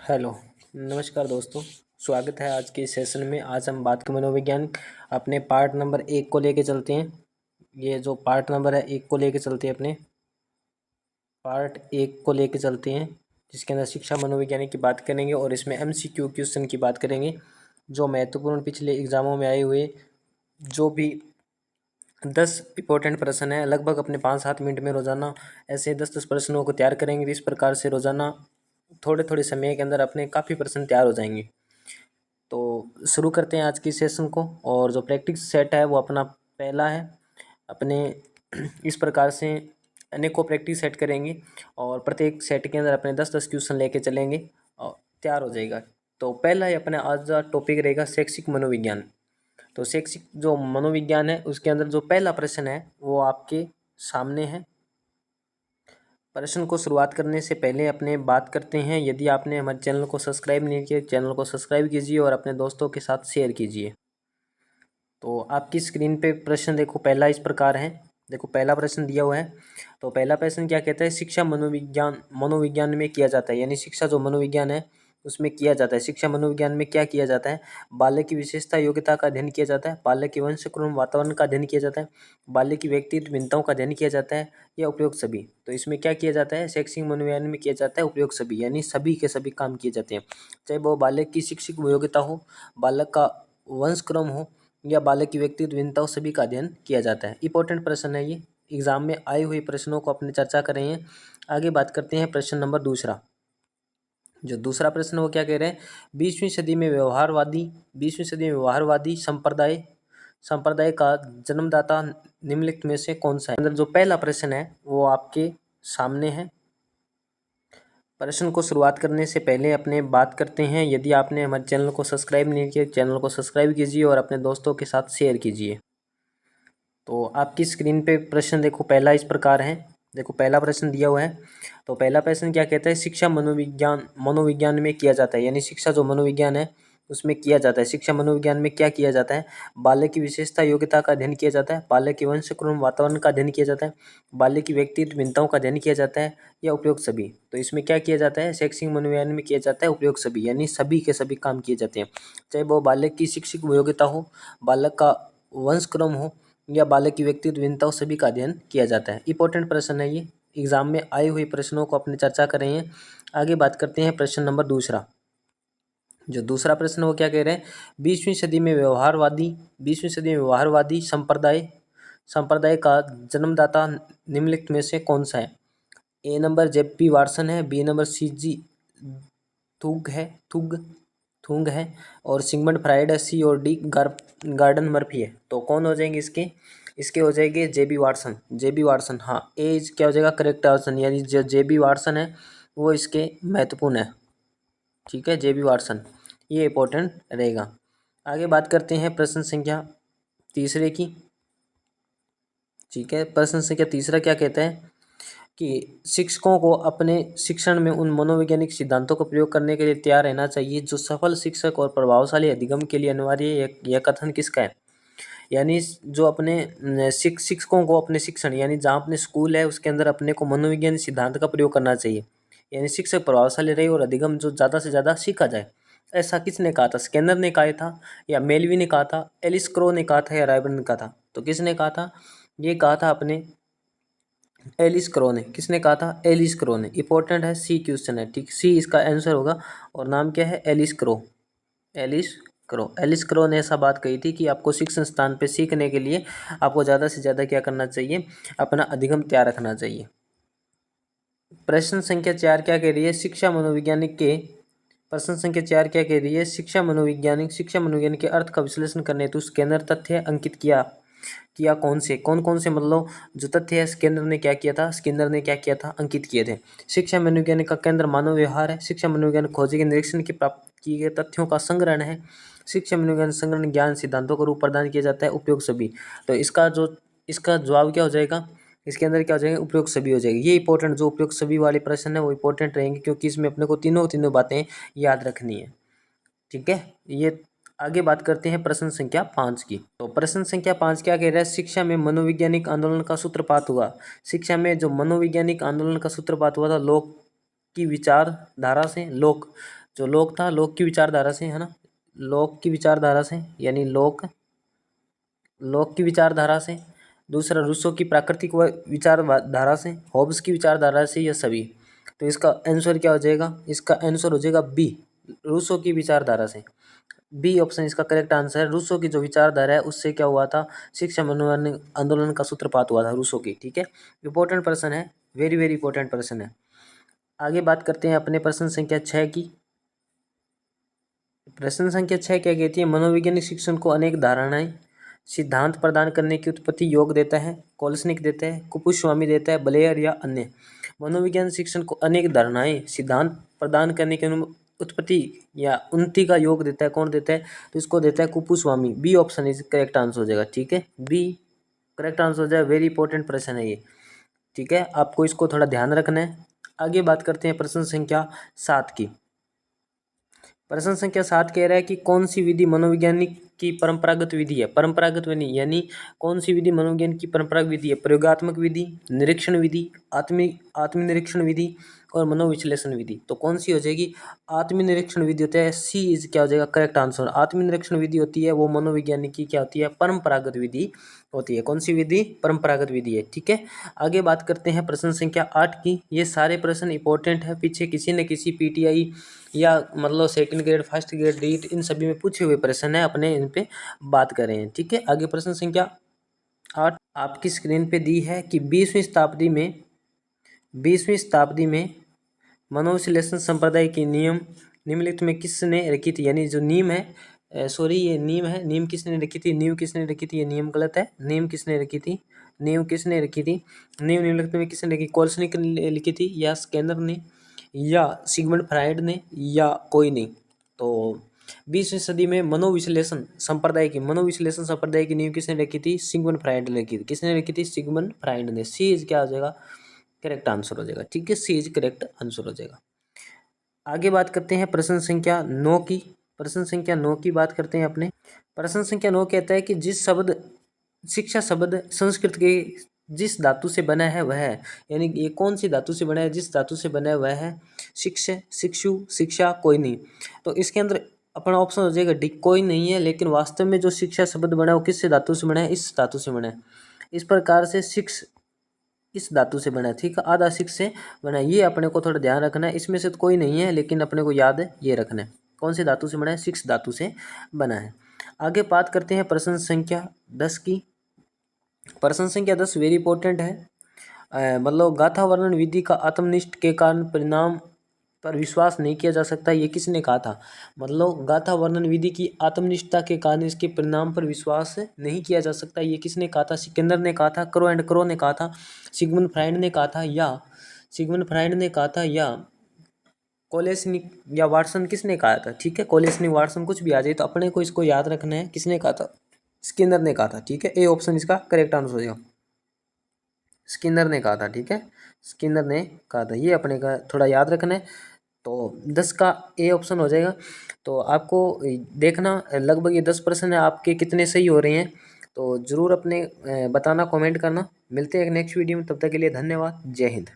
Hello. नमस्कार दोस्तों। स्वागत है आज के इस सेशन में। आज हम बात के मनोविज्ञान अपने पार्ट नंबर 1 को लेके चलते हैं। ये जो पार्ट नंबर है 1 को लेके चलते हैं, अपने पार्ट 1 को लेके चलते हैं, जिसके अंदर शिक्षा मनोविज्ञान की बात करेंगे और इसमें MCQ क्वेश्चन की बात करेंगे, जो महत्वपूर्ण पिछले एग्जामों में आए हुए जो भी 10 इंपॉर्टेंट प्रश्न है, लगभग अपने 5-7 मिनट में रोजाना ऐसे 10-10 प्रश्नों को तैयार करेंगे। तो इस प्रकार से रोजाना थोड़े थोड़े समय के अंदर अपने काफ़ी प्रश्न तैयार हो जाएंगे। तो शुरू करते हैं आज की सेशन को। और जो प्रैक्टिस सेट है वो अपना पहला है। अपने इस प्रकार से अनेकों प्रैक्टिस सेट करेंगे और प्रत्येक सेट के अंदर अपने 10-10 क्वेश्चन लेके चलेंगे और तैयार हो जाएगा। तो पहला ही अपना आज का टॉपिक रहेगा शैक्षिक मनोविज्ञान। तो शैक्षिक जो मनोविज्ञान है उसके अंदर जो पहला प्रश्न है वो आपके सामने है। प्रश्न को शुरुआत करने से पहले अपने बात करते हैं, यदि आपने हमारे चैनल को सब्सक्राइब नहीं किया, चैनल को सब्सक्राइब कीजिए और अपने दोस्तों के साथ शेयर कीजिए। तो आपकी स्क्रीन पे प्रश्न देखो, पहला इस प्रकार है। देखो पहला प्रश्न दिया हुआ है। तो पहला प्रश्न क्या कहता है, शिक्षा मनोविज्ञान में किया जाता है, यानी शिक्षा जो मनोविज्ञान है उसमें किया जाता है। शिक्षा मनोविज्ञान में क्या किया जाता है, बालक की विशेषता योग्यता का अध्ययन किया जाता है, बालक की वंशक्रम वातावरण का अध्ययन किया जाता है, बालक की व्यक्तित्व भिन्नताओं का अध्ययन किया जाता है, या उपयोग सभी। तो इसमें क्या किया जाता है, शैक्षिक मनोविज्ञान में किया जाता है उपयोग सभी, यानी सभी के सभी काम किए जाते हैं। चाहे वो बालक की शैक्षिक योग्यता हो, बालक का वंशक्रम हो, या बालक की व्यक्तित्व भिन्नताओं सभी का अध्ययन किया जाता है। इंपॉर्टेंट प्रश्न है ये, एग्जाम में आए हुए प्रश्नों को अपने चर्चा कर रहे हैं। आगे बात करते हैं प्रश्न नंबर दूसरा। जो दूसरा प्रश्न वो क्या कह रहे हैं, 20वीं सदी में व्यवहारवादी संप्रदाय का जन्मदाता निम्नलिखित में से कौन सा है। अंदर जो पहला प्रश्न है वो आपके सामने है। प्रश्न को शुरुआत करने से पहले अपने बात करते हैं, यदि आपने हमारे चैनल को सब्सक्राइब नहीं किया, चैनल को सब्सक्राइब कीजिए और अपने दोस्तों के साथ शेयर कीजिए। तो आपकी स्क्रीन पे प्रश्न देखो, पहला इस प्रकार है। देखो पहला प्रश्न दिया हुआ है। तो पहला प्रश्न क्या कहता है, शिक्षा मनोविज्ञान में किया जाता है, यानी शिक्षा जो मनोविज्ञान है उसमें किया जाता है। शिक्षा मनोविज्ञान में क्या किया जाता है, बालक की विशेषता योग्यता का अध्ययन किया जाता है, बालक की वंशक्रम वातावरण का अध्ययन किया जाता है, बालक की व्यक्तित्व भिन्नताओं का अध्ययन किया जाता है, या उपयोग सभी। तो इसमें क्या किया जाता है, शैक्षिक मनोविज्ञान में किया जाता है उपयोग सभी, यानी सभी के सभी काम किए जाते हैं। चाहे वो बालक की शैक्षिक योग्यता हो, बालक का वंशक्रम हो, या बालक की व्यक्तित्व भिन्नताओं सभी का अध्ययन किया जाता है। इंपॉर्टेंट प्रश्न है ये, एग्जाम में आए हुए प्रश्नों को अपने चर्चा कर रहे हैं। आगे बात करते हैं प्रश्न नंबर दूसरा। जो दूसरा प्रश्न वो क्या कह रहे हैं, 20वीं सदी में व्यवहारवादी संप्रदाय का जन्मदाता निम्नलिखित में से कौन सा है। ए नंबर JP वाटसन है, बी नंबर CG थुंग है, और सिगमंड फ्राइड है, सी और डी गार्डन मर्फी है। तो कौन हो जाएंगे इसके हो जाएंगे जेबी वाटसन। हाँ, ए क्या हो जाएगा करेक्ट ऑप्शन, यानी जो JB वाटसन है वो इसके महत्वपूर्ण है। ठीक है, JB वाटसन, ये इंपॉर्टेंट रहेगा। आगे बात करते हैं प्रश्न संख्या तीसरे की। ठीक है, प्रश्न संख्या तीसरा क्या कहता है कि शिक्षकों को अपने शिक्षण में उन मनोवैज्ञानिक सिद्धांतों का प्रयोग करने के लिए तैयार रहना चाहिए जो सफल शिक्षक और प्रभावशाली अधिगम के लिए अनिवार्य है। यह कथन किसका है, यानी जो अपने शिक्षकों को अपने शिक्षण, यानी जहाँ अपने स्कूल है उसके अंदर अपने को मनोविज्ञानिक सिद्धांत का प्रयोग करना चाहिए, यानी शिक्षक प्रभावशाली रहे और अधिगम जो ज़्यादा से ज़्यादा सीखा जाए। ऐसा किसने कहा था, स्किनर ने कहा था, या मेलवी ने कहा था, एलिस क्रो ने कहा था, या रायबर्न ने कहा था। तो किसने कहा था, ये कहा था अपने एलिस क्रो ने। किसने कहा था, एलिस क्रो ने। इंपॉर्टेंट है, सी क्वेश्चन है। ठीक, सी इसका आंसर होगा। और नाम क्या है, एलिस क्रो। एलिस क्रो ने ऐसा बात कही थी कि आपको शिक्षण स्थान पे सीखने के लिए आपको ज़्यादा से ज़्यादा क्या करना चाहिए, अपना अधिगम तैयार रखना चाहिए। प्रश्न संख्या 4 क्या कह रही है, शिक्षा मनोवैज्ञानिक के प्रश्न संख्या 4 क्या कह रही है, शिक्षा मनोविज्ञान के अर्थ का विश्लेषण करने हेतु स्कैनर तथ्य अंकित किया कौन कौन से मतलब जो तथ्य है स्किनर ने क्या किया था, अंकित किए थे। शिक्षा मनोविज्ञान का केंद्र मानव व्यवहार है। शिक्षा मनोविज्ञान खोजी के निरीक्षण की प्राप्त किए गए तथ्यों का संग्रहण है। शिक्षा मनोविज्ञान संग्रहण ज्ञान सिद्धांतों का रूप प्रदान किया जाता है। उपयोग सभी। तो इसका जवाब क्या हो जाएगा, इसके अंदर क्या हो जाएगा, उपयोग सभी हो जाएगी। ये इंपॉर्टेंट जो उपयोग सभी वाले प्रश्न है वो इंपॉर्टेंट रहेंगे, क्योंकि इसमें अपने को तीनों बातें याद रखनी है। ठीक है, ये आगे बात करते हैं प्रश्न संख्या 5 की। तो प्रश्न संख्या 5 क्या कह रहा है, शिक्षा में मनोवैज्ञानिक आंदोलन का सूत्रपात हुआ। शिक्षा में जो मनोवैज्ञानिक आंदोलन का सूत्रपात हुआ था लोक की विचारधारा से, लोक जो लोक था, लोक की विचारधारा से, है ना, लोक की विचारधारा से, यानी लोक लोक की विचारधारा से। दूसरा रूसो की प्राकृतिक विचारधारा से, हॉब्स की विचारधारा से, ये सभी। तो इसका आंसर क्या हो जाएगा? इसका आंसर हो जाएगा बी, रूसो की विचारधारा से। बी ऑप्शन इसका करेक्ट आंसर है। रूसो की जो विचारधारा है उससे क्या हुआ था? शिक्षा मनोनयन आंदोलन का सूत्रपात हुआ था रूसो की। ठीक है, इंपॉर्टेंट पर्सन है, वेरी वेरी इंपॉर्टेंट पर्सन है। आगे बात करते हैं अपने प्रश्न संख्या 6 की। प्रश्न संख्या 6 क्या कहती है? मनोवैज्ञानिक शिक्षण को अनेक धारणाएं सिद्धांत प्रदान करने की उत्पत्ति योग देता है, कोल्सनिक देता है, कुपुस्वामी देता है, ब्लेयर या अन्य। मनोविज्ञान शिक्षण को अनेक धारणाएं सिद्धांत प्रदान करने की उत्पत्ति या उन्नति का योग देता है, कौन देता है? तो इसको देता है Kuppuswamy. B option is correct answer हो जाएगा। ठीक है, बी करेक्ट आंसर हो जाएगा। वेरी इंपॉर्टेंट प्रश्न है ये। ठीक है, आपको इसको थोड़ा ध्यान रखना है। आगे बात करते हैं प्रश्न संख्या 7 की। प्रश्न संख्या 7 कह रहा है कि कौन सी विधि मनोवैज्ञानिक की परंपरागत विधि है? परंपरागत विधि यानी कौन सी विधि मनोविज्ञान की परंपरागत विधि है? प्रयोगात्मक विधि, निरीक्षण विधि, आत्मनिरीक्षण विधि और मनोविश्लेषण विधि। तो कौन सी हो जाएगी? आत्मनिरीक्षण विधि होता है, सी इज क्या हो जाएगा? Correct answer. आत्मनिरीक्षण विधि होती है वो मनोविज्ञानिक की क्या होती है? परंपरागत विधि होती है। कौन सी विधि? परंपरागत विधि है। ठीक है, आगे बात करते हैं प्रश्न संख्या 8 की। ये सारे प्रश्न इंपॉर्टेंट है, पीछे किसी न किसी पीटीआई या मतलब सेकंड ग्रेड, फर्स्ट ग्रेड, डीट, इन सभी में पूछे हुए प्रश्न है, अपने इन पे बात कर रहे हैं। ठीक है, आगे प्रश्न संख्या 8 आपकी स्क्रीन पे दी है कि 20वीं शताब्दी में मनोविश्लेषण संप्रदाय के नियम निम्नलिखित में किसने रखी थी? यानी जो नीम है, सॉरी ये नीम है, नीम किसने रखी थी? नींव किसने रखी थी? ये नियम गलत है। नीम किसने रखी थी? नींव किसने रखी थी? नींव निम्नलिखित में किसने रखी? कोल्सनिक ने लिखी थी, या स्कैनर ने, या सिगमंड फ्राइड ने, या कोई नहीं। तो 20वीं सदी में मनोविश्लेषण संप्रदाय की नींव किसने रखी थी? सिगमंड फ्राइड ने रखी थी। किसने रखी थी? सिगमंड फ्राइड ने। सी इज क्या हो जाएगा? करेक्ट आंसर हो जाएगा। ठीक है, सी इज करेक्ट आंसर हो जाएगा। आगे बात करते हैं प्रश्न संख्या 9 की। प्रश्न संख्या 9 की बात करते हैं अपने। प्रश्न संख्या 9 कहता है कि जिस शब्द शिक्षा शब्द संस्कृत के जिस धातु से बना है वह है, यानी ये कौन सी धातु से बना है? जिस धातु से बना है वह है शिक्ष, शिक्षु, शिक्षा, कोई नहीं। तो इसके अंदर अपना ऑप्शन हो जाएगा डी, कोई नहीं है। लेकिन वास्तव में जो शिक्षा शब्द बना है वो किस धातु से बना है? इस धातु से बना है। इस प्रकार से शिक्ष इस धातु से बना है। ठीक है, आधा शिक्ष से बना है। ये अपने को थोड़ा ध्यान रखना है। इसमें से तो कोई नहीं है, लेकिन अपने को याद ये रखना है कौन सी धातु से बना है? शिक्ष धातु से बना है। आगे बात करते हैं प्रश्न संख्या 10 की। प्रश्न संख्या 10 वेरी इंपॉर्टेंट है। मतलब गाथा वर्णन विधि का आत्मनिष्ठ के कारण परिणाम पर विश्वास नहीं किया जा सकता, ये किसने कहा था? मतलब गाथा वर्णन विधि की आत्मनिष्ठता के कारण इसके परिणाम पर विश्वास नहीं किया जा सकता, ये किसने कहा था? सिकंदर ने कहा था, क्रो एंड क्रो ने कहा था, सिगमंड फ्राइड ने कहा था, या कोलेस्निक या वाटसन, किसने कहा था? ठीक है, कोलेस्निक, वाटसन कुछ भी आ जाए, तो अपने को इसको याद रखना है किसने कहा था? स्किनर ने कहा था। ठीक है, ए ऑप्शन इसका करेक्ट आंसर हो जाएगा। स्किनर ने कहा था। ठीक है, स्किनर ने कहा था, ये अपने का थोड़ा याद रखना है। तो 10 का ए ऑप्शन हो जाएगा। तो आपको देखना लगभग ये 10 प्रश्न है आपके कितने सही हो रहे हैं, तो ज़रूर अपने बताना, कमेंट करना। मिलते हैं एक नेक्स्ट वीडियो में, तब तक के लिए धन्यवाद। जय हिंद।